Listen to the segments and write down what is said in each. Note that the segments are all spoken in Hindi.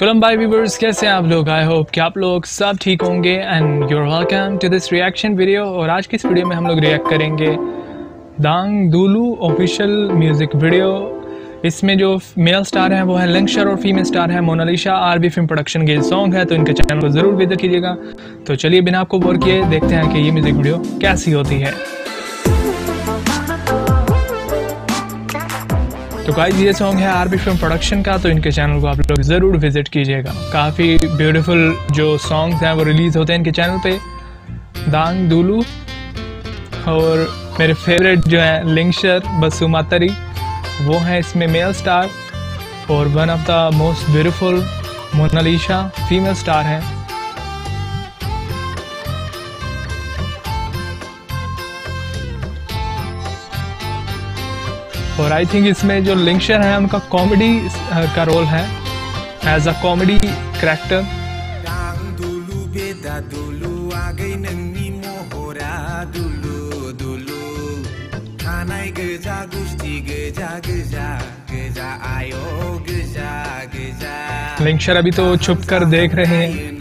कोलम्बाई व्यूवर्स, कैसे हैं आप लोग। आई होप कि आप लोग सब ठीक होंगे and your welcome to this reaction video. और आज की इस वीडियो में हम लोग रिएक्ट करेंगे दांग दुलू ऑफिशियल म्यूज़िक वीडियो। इसमें जो मेल स्टार हैं वो है लिंकशर और फीमेल स्टार है मोनालिसा। आरबी फिल्म प्रोडक्शन के सॉन्ग है, तो इनके चैनल को ज़रूर विजिट कीजिएगा। तो चलिए बिना आपको बोर किए देखते हैं कि ये म्यूज़िक वीडियो कैसी होती है। तो गाइस, ये सॉन्ग है आरबी फिल्म प्रोडक्शन का, तो इनके चैनल को आप लोग ज़रूर विजिट कीजिएगा। काफ़ी ब्यूटीफुल जो सॉन्ग्स हैं वो रिलीज़ होते हैं इनके चैनल पे, दांग दुलू। और मेरे फेवरेट जो है लिंकशर बसुमातरी, वो हैं इसमें मेल स्टार। और one of the most beautiful Monalisa female star हैं। और आई थिंक इसमें जो लिंकशर है उनका कॉमेडी का रोल है, एज अ कॉमेडी कैरेक्टर। लिंकशर अभी तो छुप कर देख रहे हैं।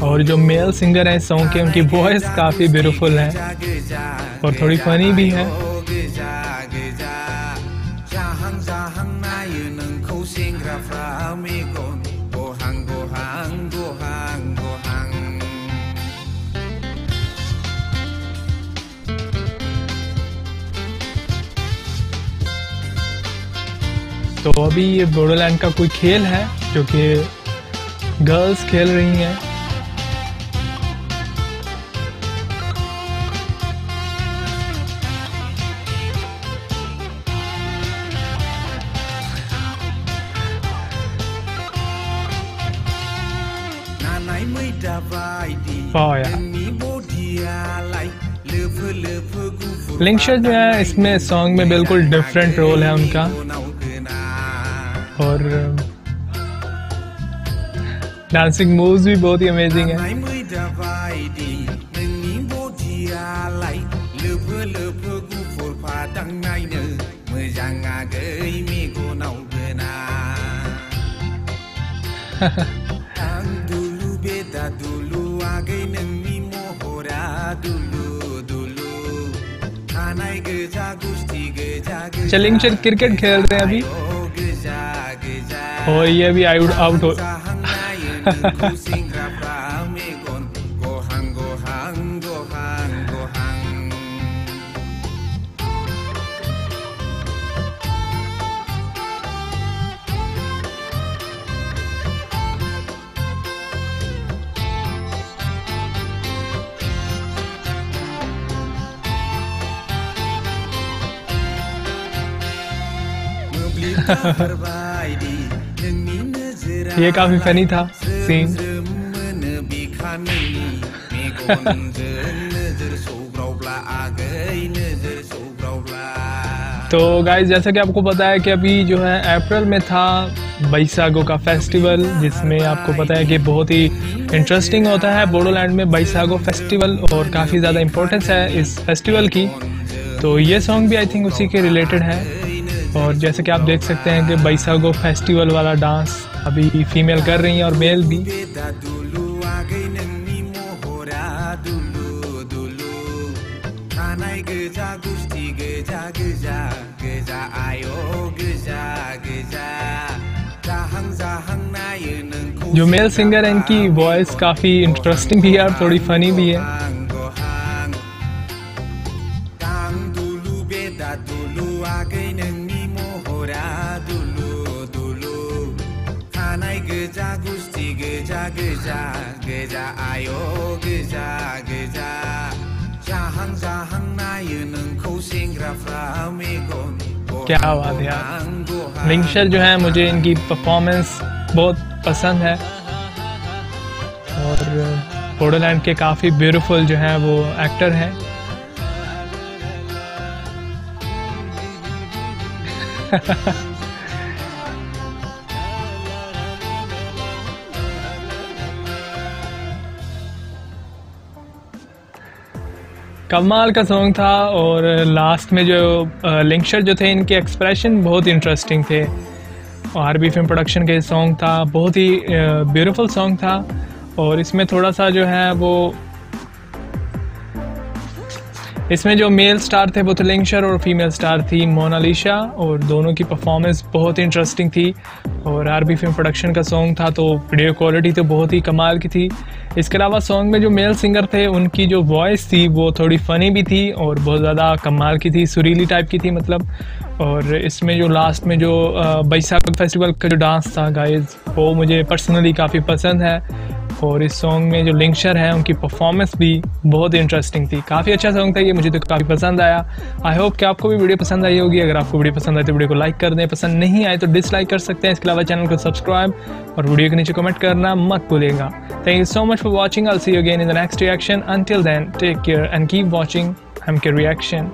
और जो मेल सिंगर है सॉन्ग के, उनकी वॉइस काफ़ी ब्यूटीफुल है और थोड़ी फनी भी है। तो अभी ये बोडोलैंड का कोई खेल है जो कि गर्ल्स खेल रही हैं। लिंकशर जो है इसमें सॉन्ग में बिल्कुल डिफरेंट रोल है उनका। और डांसिंग मूव्स भी बहुत ही अमेजिंग है। लिंकशर क्रिकेट खेल रहे हैं अभी, और ये भी आउट हो। ये काफी फनी था सीन। तो गाइस, जैसा कि आपको पता है कि अभी जो है अप्रैल में था बैसागो का फेस्टिवल, जिसमें आपको पता है कि बहुत ही इंटरेस्टिंग होता है बोडोलैंड में बैसागो फेस्टिवल, और काफ़ी ज़्यादा इम्पोर्टेंस है इस फेस्टिवल की। तो ये सॉन्ग भी आई थिंक उसी के रिलेटेड है। और जैसे कि आप देख सकते हैं कि बैसागो फेस्टिवल वाला डांस अभी फीमेल कर रही हैं और मेल भी। जो मेल सिंगर है इनकी वॉइस काफ़ी इंटरेस्टिंग भी है और थोड़ी फनी भी है। क्या बात है यार। लिंकशर जो है, मुझे इनकी परफॉर्मेंस बहुत पसंद है। और बोडोलैंड के काफ़ी ब्यूटीफुल जो है वो एक्टर हैं। कमाल का सॉन्ग था। और लास्ट में जो लिंक्शर जो थे इनके एक्सप्रेशन बहुत इंटरेस्टिंग थे। आरबी फिल्म प्रोडक्शन के सॉन्ग था, बहुत ही ब्यूटीफुल सॉन्ग था। और इसमें थोड़ा सा जो है वो इसमें जो मेल स्टार थे वो थे लिंक्शर और फीमेल स्टार थी मोनालिसा, और दोनों की परफॉर्मेंस बहुत इंटरेस्टिंग थी। और आरबी फिल्म प्रोडक्शन का सॉन्ग था तो वीडियो क्वालिटी तो बहुत ही कमाल की थी। इसके अलावा सॉन्ग में जो मेल सिंगर थे उनकी जो वॉइस थी वो थोड़ी फ़नी भी थी और बहुत ज़्यादा कमाल की थी, सुरीली टाइप की थी मतलब। और इसमें जो लास्ट में जो बैसाख फेस्टिवल का जो डांस था गाइस, वो मुझे पर्सनली काफ़ी पसंद है। और इस सॉन्ग में जो लिंक्शर है उनकी परफॉर्मेंस भी बहुत इंटरेस्टिंग थी। काफ़ी अच्छा सॉन्ग था ये, मुझे तो काफ़ी पसंद आया। आई होप कि आपको भी वीडियो पसंद आई होगी। अगर आपको वीडियो पसंद आए तो वीडियो को लाइक कर दें, पसंद नहीं आए तो डिसलाइक कर सकते हैं। इसके अलावा चैनल को सब्सक्राइब और वीडियो के नीचे कमेंट करना मत भूलिएगा। Thank you so much for watching. I will see you again in the next reaction. Until then take care and keep watching MK Reaction।